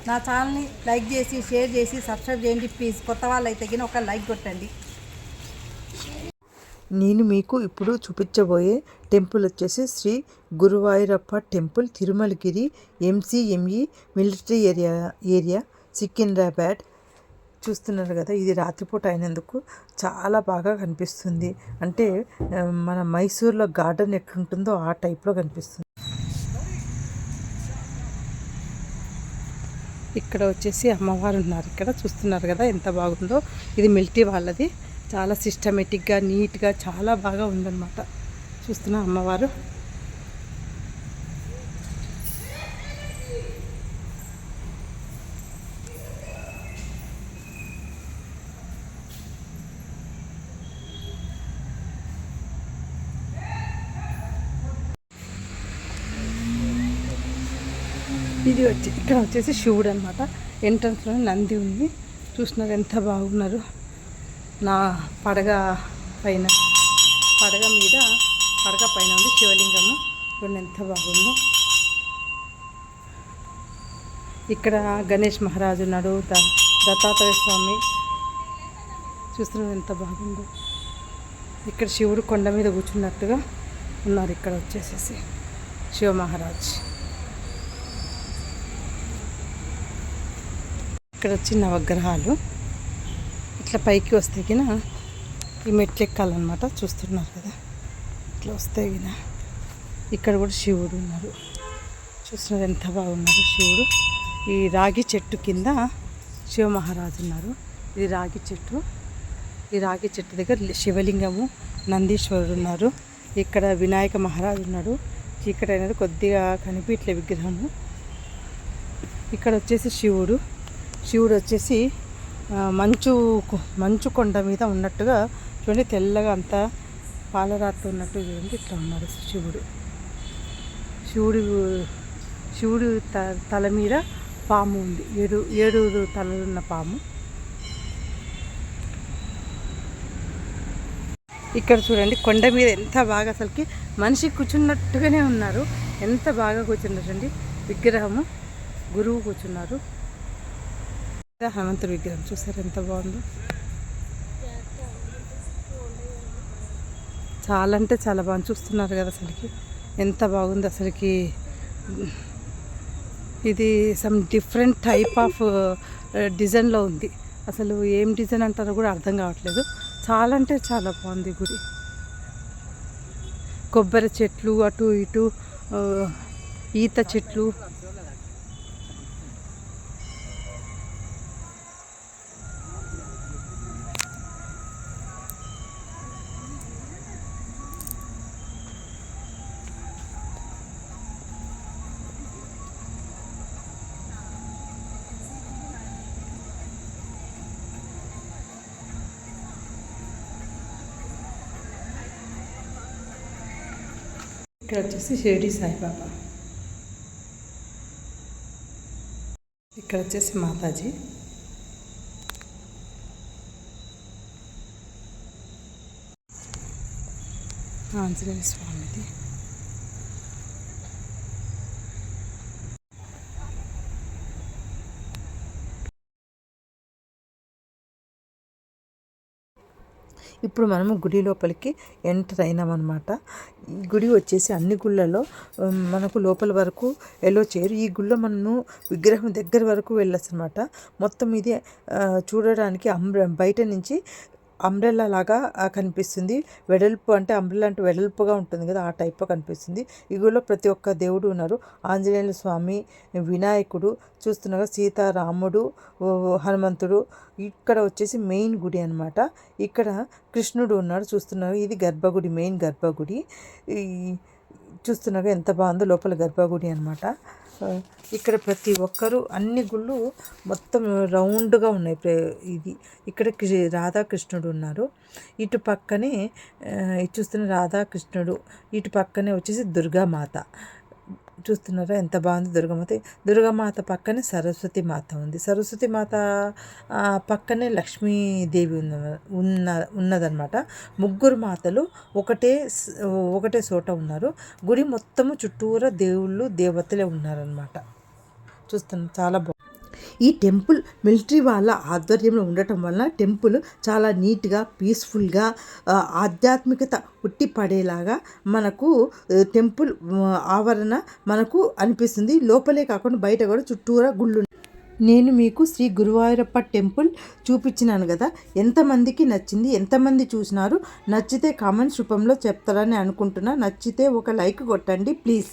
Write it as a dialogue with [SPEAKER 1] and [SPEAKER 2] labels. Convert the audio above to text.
[SPEAKER 1] నా ఛానల్ని లైక్ చేసి షేర్ చేసి సబ్స్క్రైబ్ చేయండి ప్లీజ్. కొత్త వాళ్ళు అయితే గిన ఒక లైక్ కొట్టండి.
[SPEAKER 2] నేను మీకు ఇప్పుడు చూపించబోయే టెంపుల్ వచ్చేసి Shri Guruvayurappa temple, Tirumalagiri MCME military area Secunderabad. చూస్తున్నారు కదా, ఇది రాత్రిపూట అయినందుకు చాలా బాగా కనిపిస్తుంది. అంటే మన మైసూర్లో గార్డెన్ ఎట్లుంటుందో ఆ టైప్లో కనిపిస్తుంది. ఇక్కడ వచ్చేసి అమ్మవారు ఉన్నారు. ఇక్కడ చూస్తున్నారు కదా ఎంత బాగుందో. ఇది మిలిటరీ వాళ్ళది. చాలా సిస్టమేటిక్గా నీట్గా చాలా బాగా ఉందన్నమాట. చూస్తున్నా అమ్మవారు. ఇక్కడ వచ్చేసి శివుడు అనమాట. ఎంట్రన్స్లో నంది ఉంది. చూస్తున్నారు ఎంత బాగున్నారు. నా పడగ మీద పడగ పైన ఉంది శివలింగము. చూడండి ఎంత బాగుందో. ఇక్కడ గణేష్ మహారాజు ఉన్నాడు, దత్తాత్రేయ స్వామి. చూస్తున్నారు ఎంత బాగుందో. ఇక్కడ శివుడు కొండ మీద కూర్చున్నట్టుగా ఉన్నారు. ఇక్కడ వచ్చేసేసి శివ మహారాజ్. ఇక్కడ వచ్చి నవగ్రహాలు. ఇట్లా పైకి వస్తే గిన ఈ మెట్లు ఎక్కాలన్నమాట. చూస్తున్నారు కదా, ఇట్లా వస్తే గిన ఇక్కడ కూడా శివుడు ఉన్నారు. చూస్తున్నారు ఎంత బాగున్నారు శివుడు. ఈ రాగి చెట్టు కింద శివ మహారాజు ఉన్నారు. ఇది రాగి చెట్టు. ఈ రాగి చెట్టు దగ్గర శివలింగము, నందీశ్వరుడు ఉన్నారు. ఇక్కడ వినాయక మహారాజు ఉన్నాడు. చీకటి అనేది కొద్దిగా కనిపించలే విగ్రహము. ఇక్కడ వచ్చేసి శివుడు వచ్చేసి మంచు కొండ మీద ఉన్నట్టుగా చూడండి. తెల్లగా అంతా పాలరాత్రి ఉన్నట్టు చూడండి. ఇట్లా ఉన్నారు శివుడు తల మీద పాము ఉంది. ఏడు తలలున్న పాము. ఇక్కడ చూడండి కొండ మీద ఎంత బాగా అసలుకి మనిషి కూర్చున్నట్టుగానే ఉన్నారు. ఎంత బాగా కూర్చున్నారండి. విగ్రహము గురువు కూర్చున్నారు. హనుమంతుడి విగ్రహం చూసారు ఎంత బాగుందో. చాలా అంటే చాలా బాగుంది. చూస్తున్నారు కదా అసలుకి ఎంత బాగుంది అసలుకి. ఇది సమ్ డిఫరెంట్ టైప్ ఆఫ్ డిజైన్లో ఉంది. అసలు ఏం డిజైన్ అంటారో కూడా అర్థం కావట్లేదు. చాలా అంటే చాలా బాగుంది గుడి. కొబ్బరి చెట్లు అటు ఇటు, ఈత చెట్లు. ఇక్కడ వచ్చేసి షిరిడి సాయిబాబా. ఇక్కడ వచ్చేసి మాతాజీ. ఆంజనేయ స్వామిది. ఇప్పుడు మనము గుడి లోపలికి ఎంటర్ అయినామన్నమాట. ఈ గుడి వచ్చేసి అన్ని గుళ్ళలో మనకు లోపల వరకు ఎలో చేయరు. ఈ గుళ్ళో మనము విగ్రహం దగ్గర వరకు వెళ్ళొచ్చు అనమాట. మొత్తం ఇది చూడడానికి బయట నుంచి అంబ్రెల్లా లాగా కనిపిస్తుంది. వెడల్పు అంటే అంబ్రెల్లా అంటే వెడల్పుగా ఉంటుంది కదా, ఆ టైప్లో కనిపిస్తుంది. ఈ గుడిలో ప్రతి ఒక్క దేవుడు ఉన్నారు. ఆంజనేయ స్వామి, వినాయకుడు, చూస్తున్నారు సీతారాముడు, హనుమంతుడు. ఇక్కడ వచ్చేసి మెయిన్ గుడి అనమాట. ఇక్కడ కృష్ణుడు ఉన్నాడు. చూస్తున్నారు ఇది గర్భగుడి, మెయిన్ గర్భగుడి. చూస్తున్నారు ఎంత బాగుందో లోపల గర్భగుడి అనమాట. ఇక్కడ ప్రతి ఒక్కరు అన్ని గుళ్ళు మొత్తం రౌండ్గా ఉన్నాయి. ఇది ఇక్కడ రాధాకృష్ణుడు ఉన్నారు. ఇటు పక్కనే చూస్తున్న రాధాకృష్ణుడు, ఇటు పక్కనే వచ్చేసి దుర్గామాత. చూస్తున్నారా ఎంత బాగుంది దుర్గామాత. దుర్గామాత పక్కనే సరస్వతి మాత ఉంది. సరస్వతి మాత పక్కనే లక్ష్మీదేవి ఉన్నదన్నమాట. ముగ్గురు మాతలు ఒకటే చోట ఉన్నారు. గుడి మొత్తము చుట్టూరా దేవుళ్ళు దేవతలే ఉన్నారనమాట. చూస్తున్నాం చాలా బాగుంది. ఈ టెంపుల్ మిలిటరీ వాళ్ళ ఆధ్వర్యంలో ఉండటం వలన టెంపుల్ చాలా నీట్గా పీస్ఫుల్గా ఆధ్యాత్మికత ఉట్టిపడేలాగా మనకు టెంపుల్ ఆవరణ మనకు అనిపిస్తుంది. లోపలే కాకుండా బయట కూడా చుట్టూరా గుళ్ళు. నేను మీకు శ్రీ గురువాయూరప్ప టెంపుల్ చూపించినాను కదా, ఎంతమందికి నచ్చింది, ఎంతమంది చూసినారు, నచ్చితే కామెంట్స్ రూపంలో చెప్తారని అనుకుంటున్నా. నచ్చితే ఒక లైక్ కొట్టండి ప్లీజ్.